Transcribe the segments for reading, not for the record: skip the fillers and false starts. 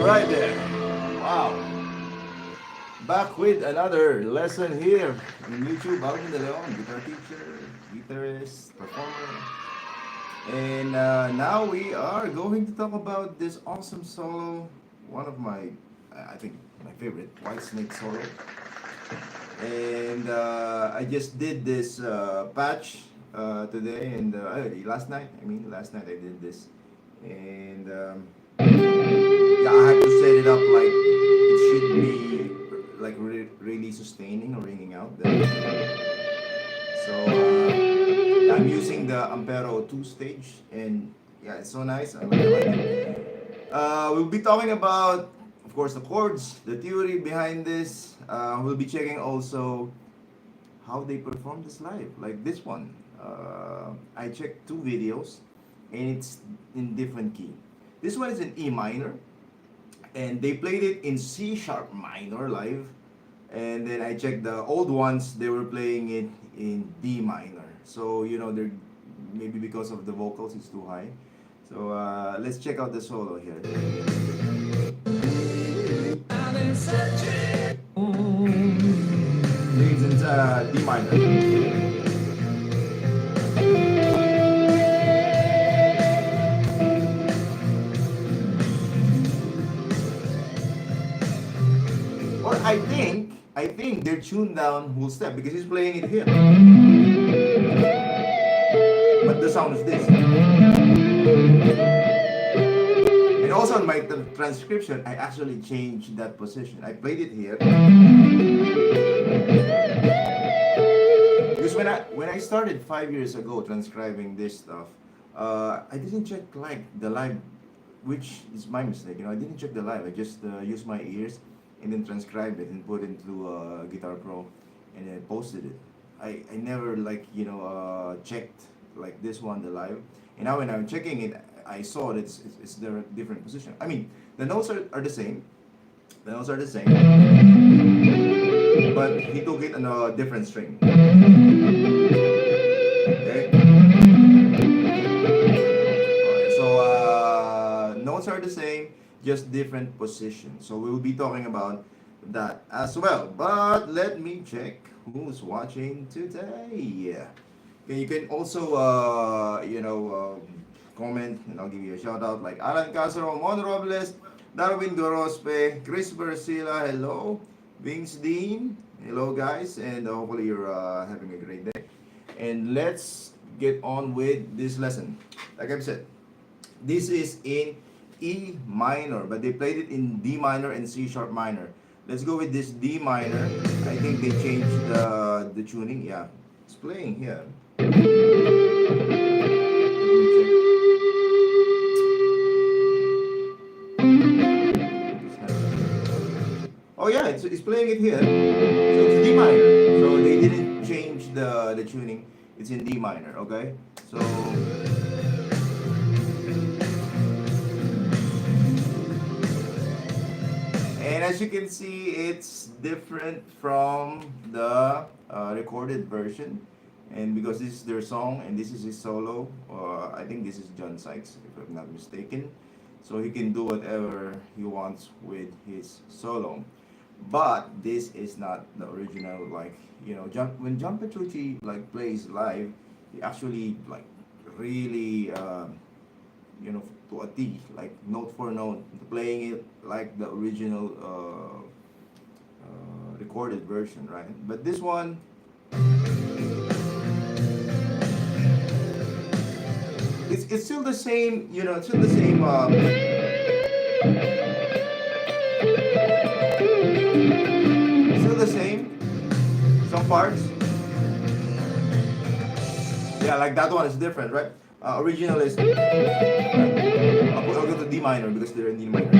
Right there. Wow. Back with another lesson here in YouTube. Alvindeleon, guitar teacher, guitarist, performer. And now we are going to talk about this awesome solo. One of my, I think, my favorite, Whitesnake solo. And I just did this patch today and last night. Last night I did this. And yeah, I have to set it up like it should be like really sustaining or ringing out. So I'm using the Ampero 2 stage, and yeah, it's so nice. I like it. We'll be talking about, of course, the chords, the theory behind this. We'll be checking also how they perform this live, like this one. I checked 2 videos, and it's in different key. This one is in E minor, and they played it in C sharp minor live. And then I checked the old ones, they were playing it in D minor. So, you know, they're maybe because of the vocals, it's too high. So let's check out the solo here. It's in D minor. I think they're tuned down whole step because he's playing it here. But the sound is this. And also in my transcription, I actually changed that position. I played it here. Because when I started 5 years ago transcribing this stuff, I didn't check like the live, which is my mistake. You know, I didn't check the live. I just used my ears and then transcribed it and put it into Guitar Pro and then posted it. I never checked like this one, the live. And now when I'm checking it, I saw that it's the different position. I mean, the notes are the same. The notes are the same. But he took it on a different string. Okay? Alright, so notes are the same, just different positions. So we will be talking about that as well. But let me check who's watching today. Okay, you can also comment and I'll give you a shout out like Alan Casero, Mon Robles, Darwin Gorospe, Chris Versila, hello, Vince Dean, hello guys, and hopefully you're having a great day. And let's get on with this lesson. Like I've said, this is in E minor, but they played it in D minor and C sharp minor. Let's go with this D minor. I think they changed the tuning. Yeah, it's playing here. Oh yeah, it's playing it here. So it's D minor. So they didn't change the tuning. It's in D minor. Okay, so. And as you can see, it's different from the recorded version. And because this is their song and this is his solo, I think this is John Sykes, if I'm not mistaken. So he can do whatever he wants with his solo. But this is not the original, like, you know, when John Petrucci like plays live, he actually like really, to a T, like note for note, playing it like the original recorded version, right? But this one, it's still the same, you know, it's still the same. Still the same. Some parts. Yeah, like that one is different, right? Original is. I'll go to D minor because they're in D minor.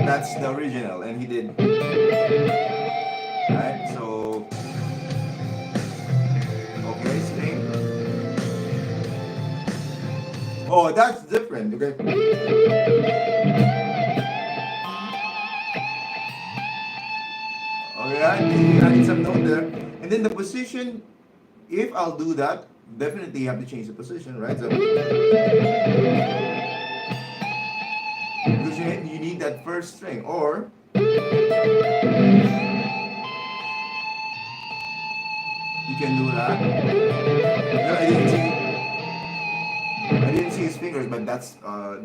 That's the original, and he did. Right, so. Okay, string. Oh, that's different, okay? Okay, I need some note there. And then the position, if I'll do that, definitely you have to change the position, right? So, because you need that first string, or you can do that. No, I didn't see his fingers, but that's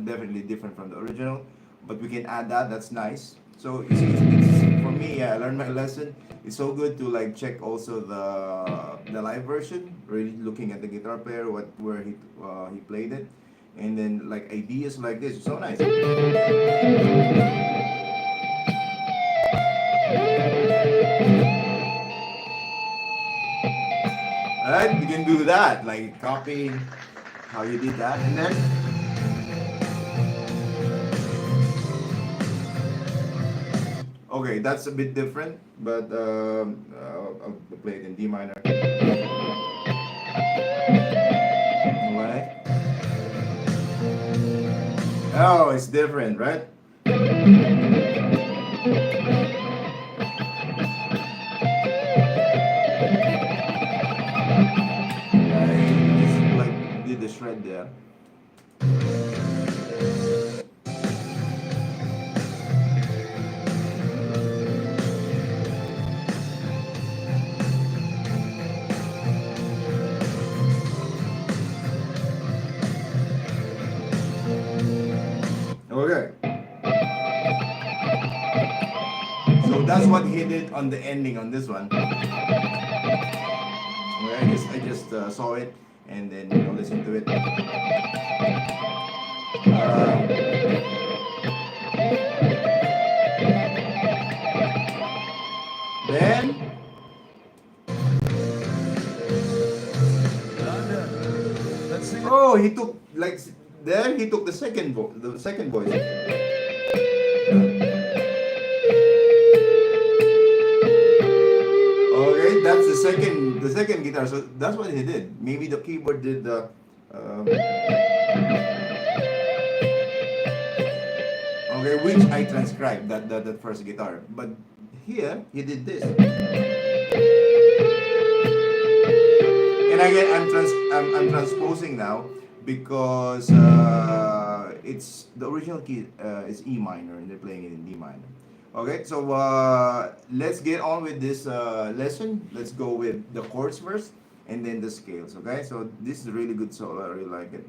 definitely different from the original. But we can add that. That's nice. So you see, it's for me. Yeah, I learned my lesson. It's so good to like check also the live version. Really looking at the guitar player, where he played it, and then like ideas like this. It's so nice. Alright, we can do that, like copying how you did that, and then okay, that's a bit different, but I'll play it in D minor. Alright. Oh, it's different, right? The shred there. Okay. So that's what he did on the ending on this one. Okay, I just saw it. And then listen to it. Then oh, he took like there. He took the second voice. Okay, that's the second guitar. So that's what he did. Maybe the keyboard did the. Okay, which I transcribed that first guitar, but here he did this. And again, I'm transposing now because it's the original key is E minor and they're playing it in D minor. Okay, so let's get on with this lesson. Let's go with the chords first and then the scales. Okay, so this is a really good solo. I really like it.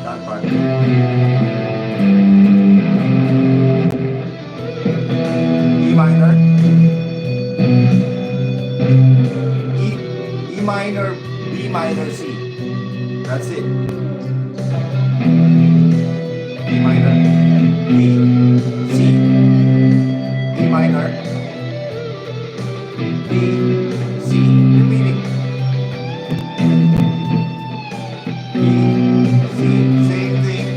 That part. E minor. E minor, B minor, C. That's it. E minor, B, C, E minor, B, C, repeating. B, C, same thing.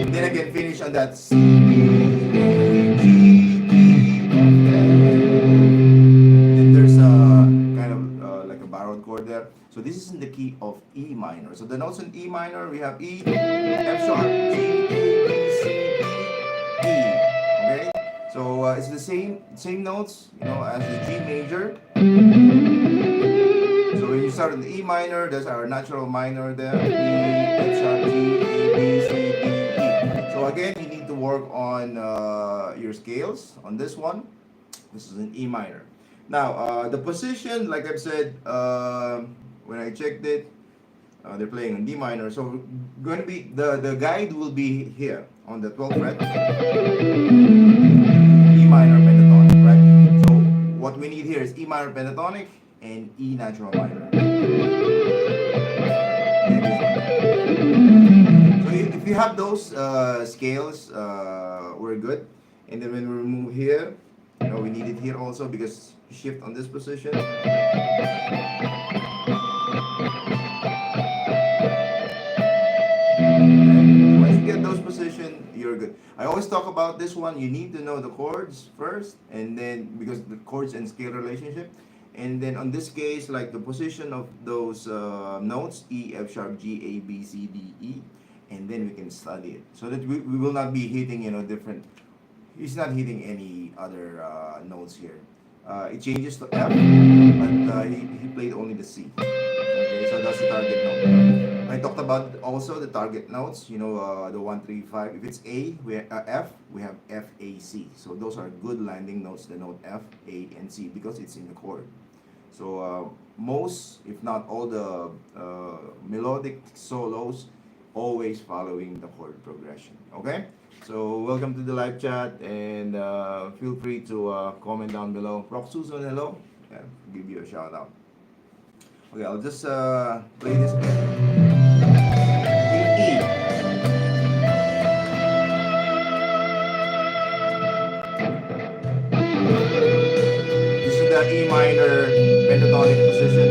And then I can finish on that C, then there's a kind of like a borrowed chord there. So this is in the key of E minor. So the notes in E minor, we have E, F sharp, G, A, B, C, D, E. Okay? So it's the same notes, as the G major. So when you start in the E minor, there's our natural minor there. E, F sharp, G, A, B, C, D, E. So again, you need to work on your scales on this one. This is an E minor. Now, the position, like I've said, when I checked it, they're playing on D minor. So going to be the guide will be here on the 12th fret, E minor pentatonic, right? So what we need here is E minor pentatonic and E natural minor. So if you have those scales, we're good. And then when we remove here, we need it here also because shift on this position. Once you get those positions, you're good. I always talk about this one. You need to know the chords first, and then because the chords and scale relationship, and then on this case, like the position of those notes, E, F sharp, G, A, B, C, D, E, and then we can study it so that we will not be hitting different. He's not hitting any other notes here. It changes to F, but he played only the C. Okay, so that's the target note. I talked about also the target notes, the 1, 3, 5. If it's A, we have, F, we have F, A, C. So those are good landing notes, the note F, A, and C, because it's in the chord. So most, if not all the melodic solos, always following the chord progression. Okay? So welcome to the live chat, and feel free to comment down below. Rock Susan, hello. Yeah, give you a shout out. Okay, I'll just play this again. In E. This is the E minor pentatonic position.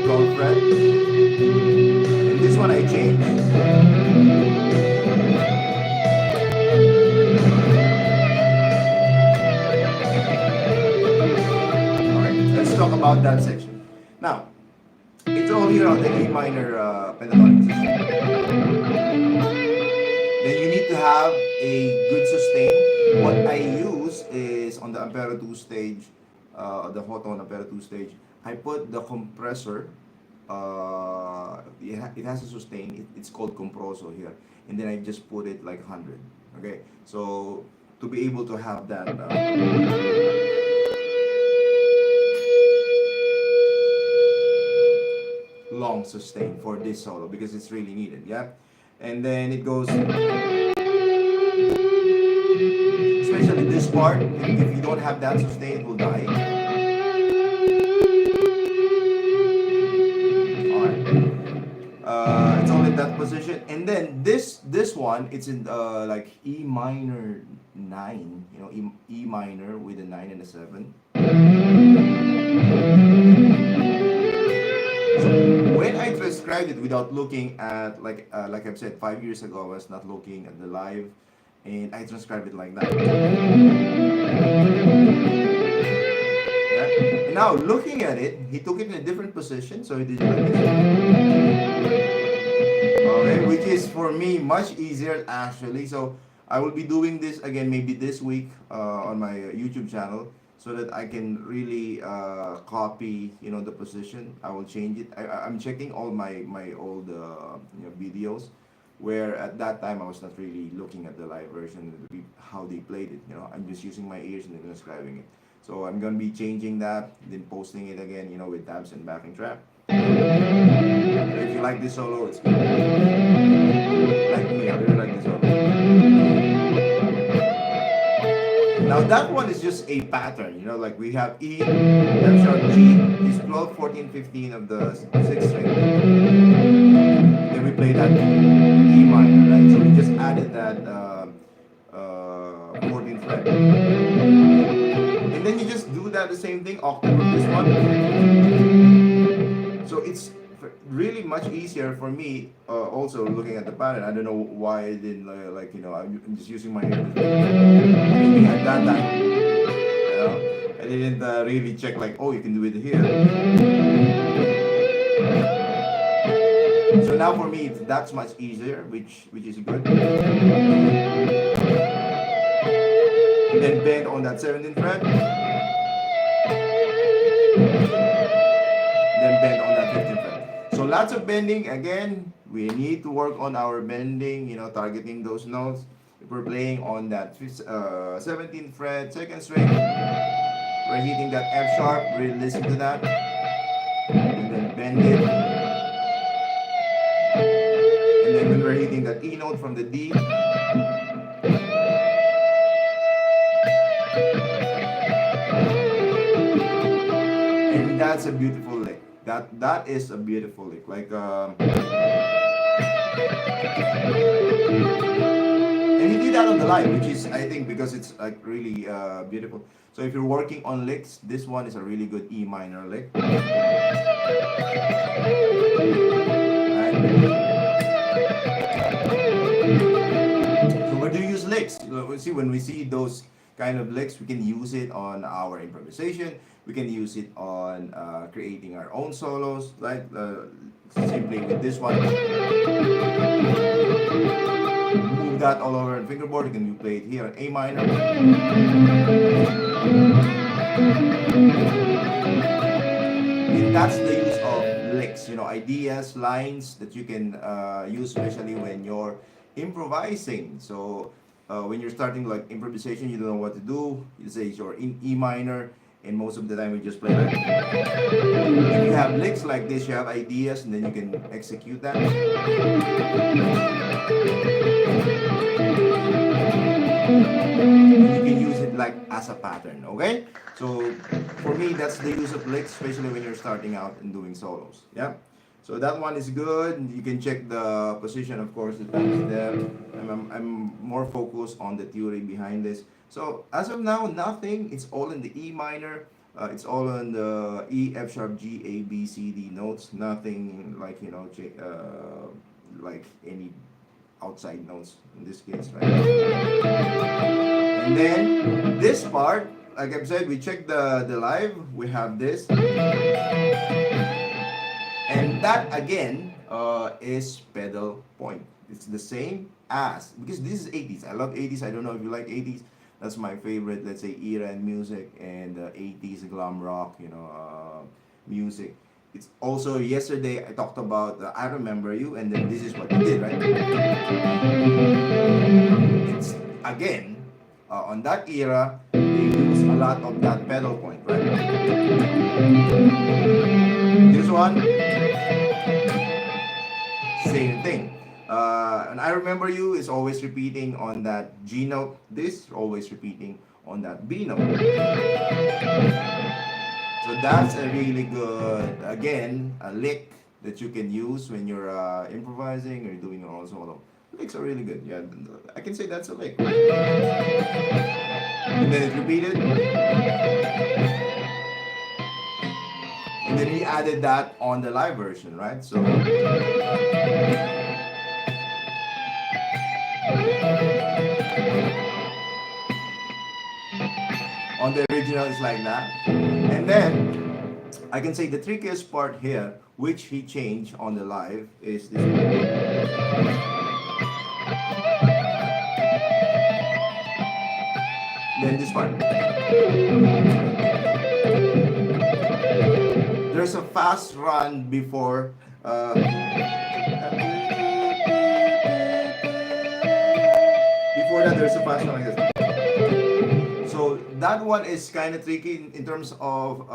12th fret. And this one I changed. Talk about that section. Now, it's all here on the E minor pentatonic position. Then you need to have a good sustain. What I use is on the AMPERO 2 stage, the HOTONE AMPERO 2 stage, I put the compressor, it has a sustain, it's called comproso here. And then I just put it like 100. Okay, so to be able to have that long sustain for this solo because it's really needed, yeah. And then it goes, especially this part. If you don't have that sustain, it will die. All right. It's all in that position, and then this one, it's in like E minor 9. E minor with a 9 and a 7. When I transcribed it without looking at, like I've said 5 years ago, I was not looking at the live, and I transcribed it like that. Yeah? And now looking at it, he took it in a different position, so he did it like this. Okay, which is for me much easier actually. So I will be doing this again maybe this week on my YouTube channel, so that I can really copy, the position. I will change it. I'm checking all my old videos, where at that time I was not really looking at the live version, how they played it. I'm just using my ears and then transcribing it. So I'm gonna be changing that, then posting it again, with tabs and backing track. If you like this solo, it's good. Like me, I really like this solo. Now that one is just a pattern, like we have E, F sharp, G, is 12, 14, 15 of the 6th string. Then we play that E minor, right? So we just added that 14th fret. And then you just do that the same thing, octave of this one. So it's really much easier for me, also looking at the pattern. I don't know why I didn't I'm just using my ear. Maybe at that time, I didn't really check like, oh, you can do it here. So now for me, that's much easier, which is good. And then bend on that 17th fret. Then bend on that 15th fret. So lots of bending. Again, we need to work on our bending, targeting those notes. if we're playing on that 17th fret, second string, we're hitting that F sharp, we listen to that, and then bend it. And then when we're hitting that E note from the D, and that's a beautiful lick. That is a beautiful lick. Like and he did that on the live, which is, I think, because it's like really beautiful. So if you're working on licks, this one is a really good E minor lick. Right? So where do you use licks? See, when we see those kind of licks, we can use it on our improvisation. We can use it on creating our own solos, right? Simply with this one. Move that all over on fingerboard. You can play it here on A minor. And that's the use of licks, you know, ideas, lines that you can use, especially when you're improvising. So when you're starting like improvisation, you don't know what to do. You say you're in E minor, and most of the time we just play like. If you have licks like this, you have ideas, and then you can execute that. You can use it like as a pattern, okay? So for me, that's the use of licks, especially when you're starting out and doing solos. Yeah. So that one is good. You can check the position, of course, the time there. I'm more focused on the theory behind this. So as of now, nothing. It's all in the E minor. It's all on the E, F sharp, G, A, B, C, D notes. Nothing like, you know, like any outside notes in this case, right? And then this part, like I've said, we check the live. We have this. And that again is pedal point. It's the same as, because this is 80s. I love 80s. I don't know if you like 80s. That's my favorite, let's say, era in music, and 80s glam rock, you know, music. It's also, yesterday I talked about I Remember You, and then this is what you did, right? It's, again, on that era, they use a lot of that pedal point, right? This one, same thing. And I Remember You is always repeating on that G note. This always repeating on that B note. So that's a really good, again, a lick that you can use when you're improvising or doing your own solo. Licks are really good. Yeah, I can say that's a lick. And then it's repeated. And then we added that on the live version, right? So on the original it's like that. And then I can say the trickiest part here, which he changed on the live, is this one. Then this part. There's a fast run before before that there's a fast run like this. So that one is kind of tricky in terms of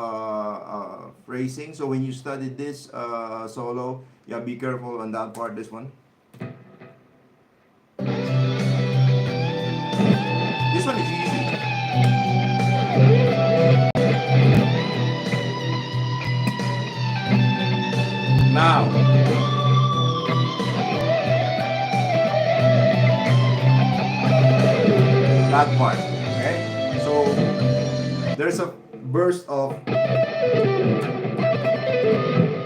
phrasing. So when you study this solo, yeah, be careful on that part, this one. This one is easy. Now, that part. So there's a burst of.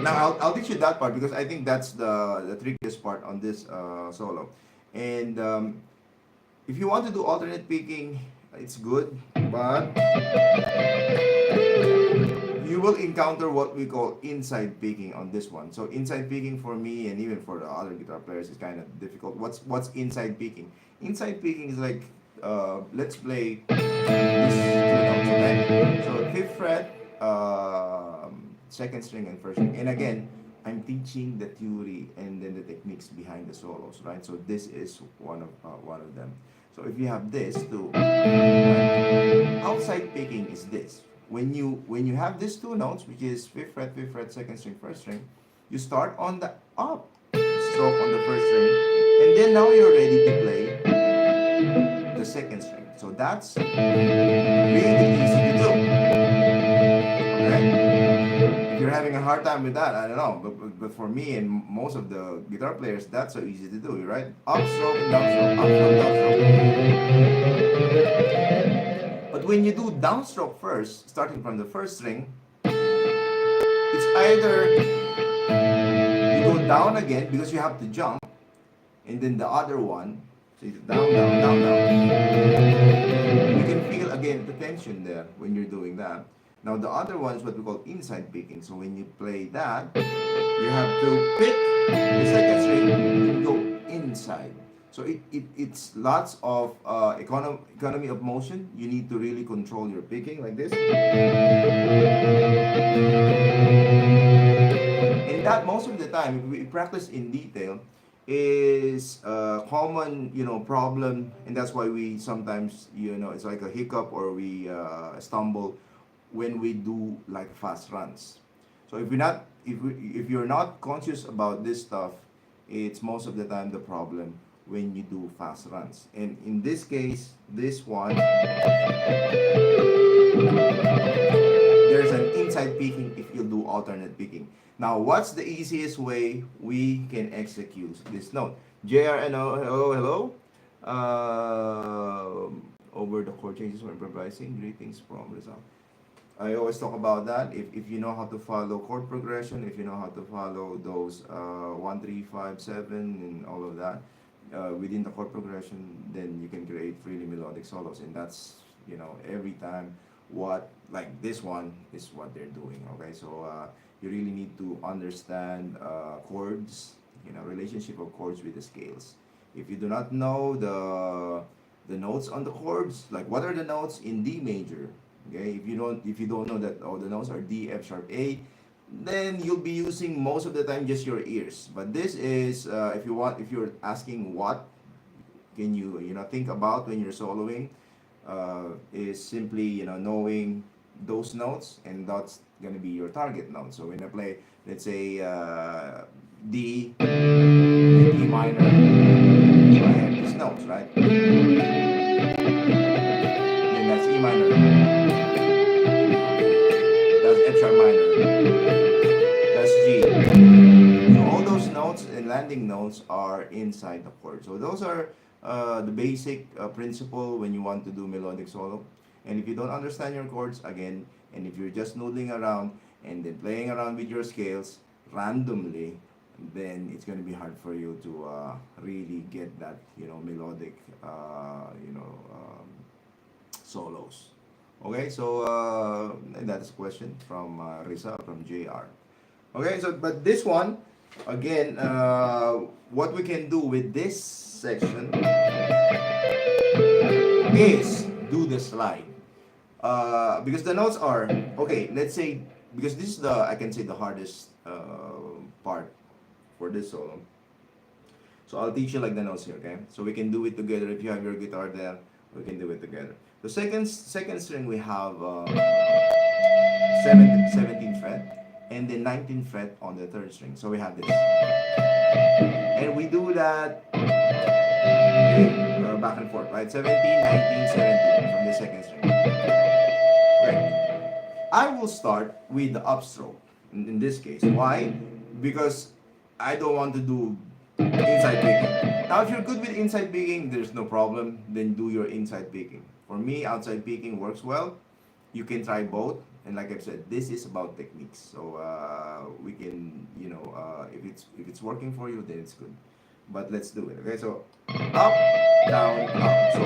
Now I'll teach you that part because I think that's the trickiest part on this solo. And if you want to do alternate picking, it's good, but you will encounter what we call inside picking on this one. So inside picking for me and even for the other guitar players is kind of difficult. What's inside picking? Inside picking is like let's play this two notes, okay? So 5th fret, 2nd string and 1st string. And again, I'm teaching the theory and then the techniques behind the solos, right? So this is one of them. So if you have this too, right? Outside picking is this. When you have these two notes, which is fifth fret, second string, first string, you start on the up stroke on the first string, and then now you're ready to play the second string. So that's really easy to do. Okay? If you're having a hard time with that, I don't know, but for me and most of the guitar players, that's so easy to do, right? Up stroke and down stroke, up stroke, down stroke. But when you do downstroke first, starting from the first string, it's either you go down again because you have to jump, and then the other one, so it's down, down, down, down. You can feel again the tension there when you're doing that. Now the other one is what we call inside picking. So when you play that, you have to pick the second string and go inside. So it's lots of economy of motion. You need to really control your picking like this. And that most of the time, if we practice in detail, is a common, problem, and that's why we sometimes, it's like a hiccup or we stumble when we do like fast runs. So if you're not conscious about this stuff, it's most of the time the problem when you do fast runs. And in this case, this one, there's an inside picking if you do alternate picking. Now, what's the easiest way we can execute this note? JRNO, hello. Over the chord changes when improvising. Greetings from Rizal. I always talk about that. If you know how to follow chord progression, if you know how to follow those 1, 3, 5, 7, and all of that within the chord progression, then you can create really melodic solos. And that's, every time like this one is what they're doing. Okay, so you really need to understand chords, relationship of chords with the scales. If you do not know the notes on the chords, like what are the notes in D major, okay? If you don't know that the notes are D, F sharp, A, then you'll be using most of the time just your ears. But this is if you're asking what can you think about when you're soloing, is simply knowing those notes, and that's gonna be your target note. So when I play, let's say D, and E minor, so I have these notes, right? Then that's E minor, that's F sharp minor, that's G. So all those notes and landing notes are inside the chord. So those are the basic principle when you want to do melodic solo. And if you don't understand your chords, again, and if you're just noodling around and then playing around with your scales randomly, then it's going to be hard for you to really get that melodic solos. Okay, so and that's a question from Risa from JR. Okay, so but this one again, what we can do with this section is do the slide. Because the notes are, okay, let's say, because this is I can say the hardest part for this solo. So I'll teach you like the notes here, okay? So we can do it together. If you have your guitar there, we can do it together. The second string we have 17th fret, and then 19th fret on the third string. So we have this. And we do that back and forth, right? 17, 19, 17 from the second string. Right. I will start with the upstroke in this case. Why? Because I don't want to do inside picking. Now, if you're good with inside picking, there's no problem. Then do your inside picking. For me, outside picking works well. You can try both. And like I've said, this is about techniques. So we can, if it's working for you, then it's good. But let's do it. Okay, so up, down, up. So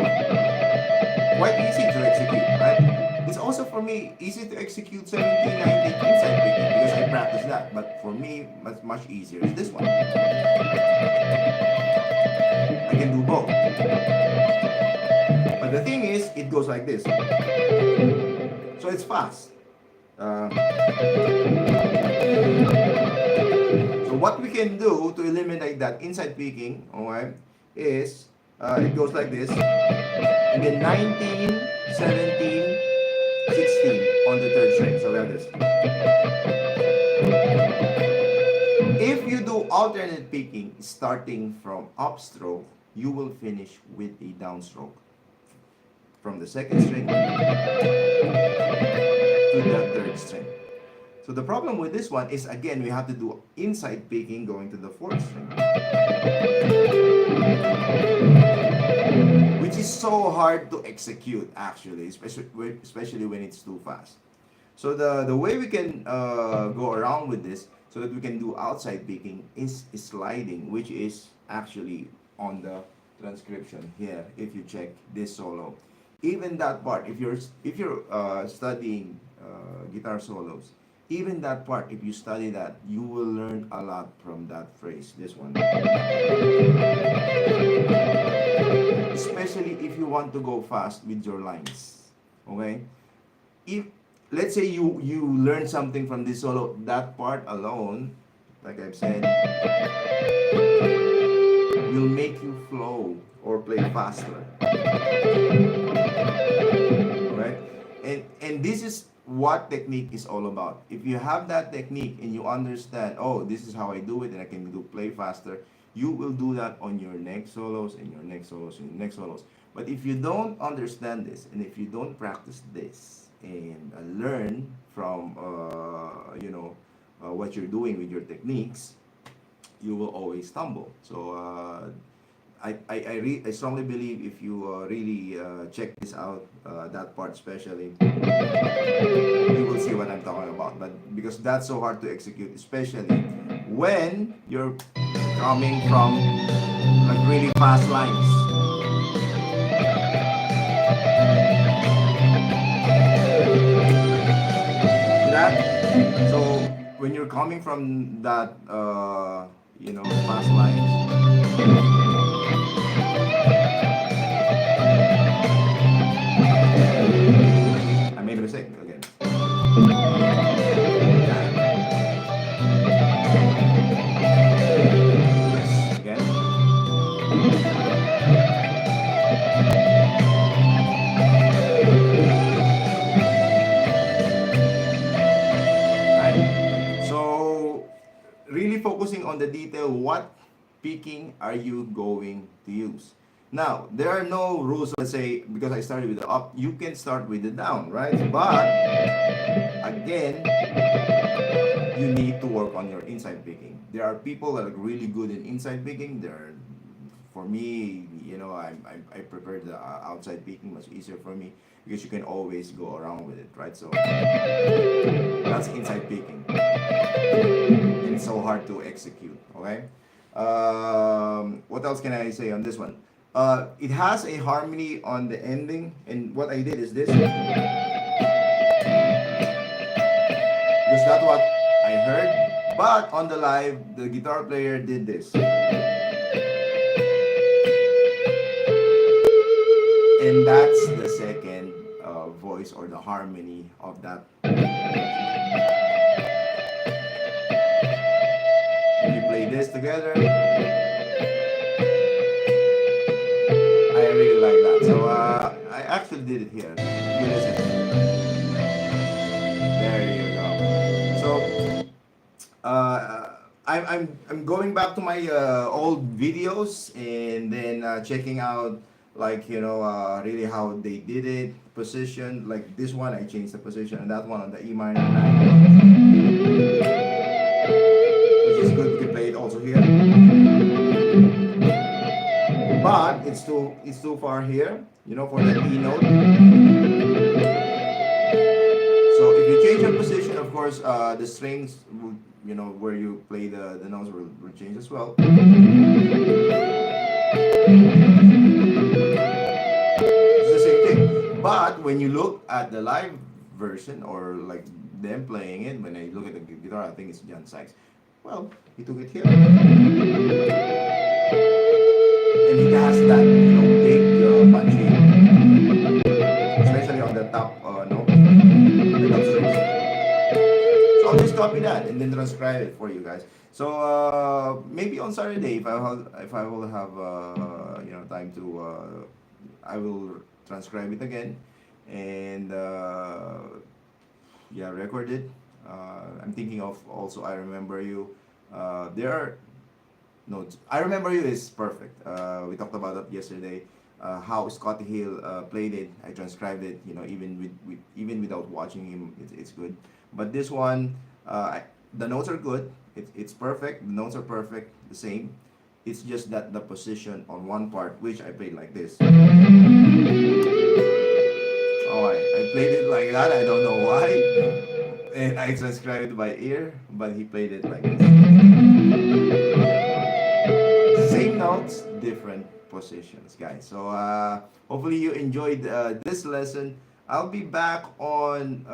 quite easy to execute, right? It's also for me easy to execute 17, 19 inside picking because I practice that. But for me, much easier is this one. I can do both. But the thing is, it goes like this. So it's fast. So what we can do to eliminate that inside picking, alright, is it goes like this, and then 19, 17, 16 on the third string. So we have this. If you do alternate picking starting from upstroke, you will finish with a downstroke from the second string to the third string. So the problem with this one is, again, we have to do inside picking going to the fourth string, which is so hard to execute actually, especially when it's too fast. So the way we can go around with this so that we can do outside picking is sliding, which is actually on the transcription here. If you check this solo, even that part, if you're studying guitar solos, even that part, if you study that, you will learn a lot from that phrase, this one. Especially if you want to go fast with your lines, okay? If, let's say you learn something from this solo, that part alone, like I've said, will make you flow or play faster. Alright? And this is what technique is all about. If you have that technique and you understand, oh, this is how I do it and I can play faster, you will do that on your next solos and your next solos and your next solos. But if you don't understand this and if you don't practice this and learn from what you're doing with your techniques, you will always stumble. So I strongly believe if you really check this out, that part especially, you will see what I'm talking about. But because that's so hard to execute, especially when you're coming from like really fast lines. See that? So when you're coming from that fast lines, I made a mistake again. Yes, again. Right. So really focusing on the detail, what picking are you going to use? Now, there are no rules. Let's say, because I started with the up, you can start with the down, right? But, again, you need to work on your inside picking. There are people that are really good in inside picking. For me, I prefer the outside picking, much easier for me, because you can always go around with it, right? So, that's inside picking. And it's so hard to execute, okay? What else can I say on this one? It has a harmony on the ending, and what I did is this, because that's what I heard. But on the live, the guitar player did this, and that's the second voice or the harmony of that. If you play this together, I really like that. So I actually did it here. You listen. There you go. So I'm going back to my old videos and then checking out really how they did it. Position, like this one, I changed the position, and that one on the E minor 9, which is good. You can play it also here. But it's too far here, for the E note. So if you change your position, of course, the strings, where you play the notes will change as well. It's the same thing. But when you look at the live version or like them playing it, when I look at the guitar, I think it's John Sykes. Well, he took it here. And it has that, big punchy, especially on the top note, the top strings. So I'll just copy that and then transcribe it for you guys. So maybe on Saturday, if I will have time to, I will transcribe it again, and yeah, record it. I'm thinking of also I remember you. There are notes. I remember you is perfect. We talked about that yesterday. How Scotty Hill played it. I transcribed it. Even even without watching him, it's good. But this one, the notes are good. It's perfect. The notes are perfect. The same. It's just that the position on one part, which I played like this. Oh, I played it like that. I don't know why. And I transcribed it by ear, but he played it like this. Same notes, different positions, guys. So hopefully you enjoyed this lesson. I'll be back on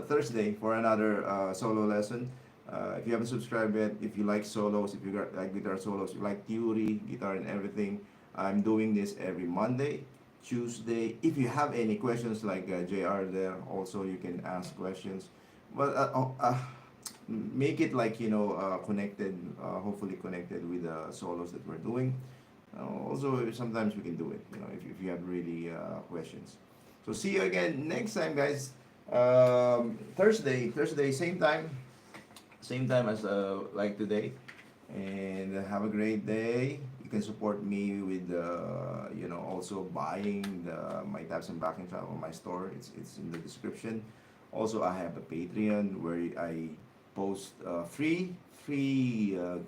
Thursday for another solo lesson. If you haven't subscribed yet, if you like solos, if you like guitar solos, you like theory, guitar and everything, I'm doing this every Monday, Tuesday. If you have any questions like JR there, also you can ask questions. But make it like connected, hopefully connected with the solos that we're doing. Also, sometimes we can do it, if you have really questions. So see you again next time, guys. Thursday, same time as like today. And have a great day. You can support me with also buying my tabs and backing track on my store. It's in the description. Also, I have a Patreon where I post free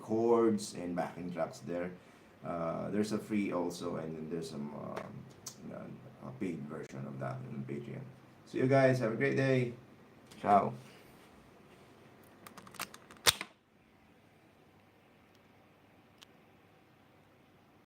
chords and backing tracks there. There's a free also, and then there's some a paid version of that in Patreon. See you guys. Have a great day. Ciao.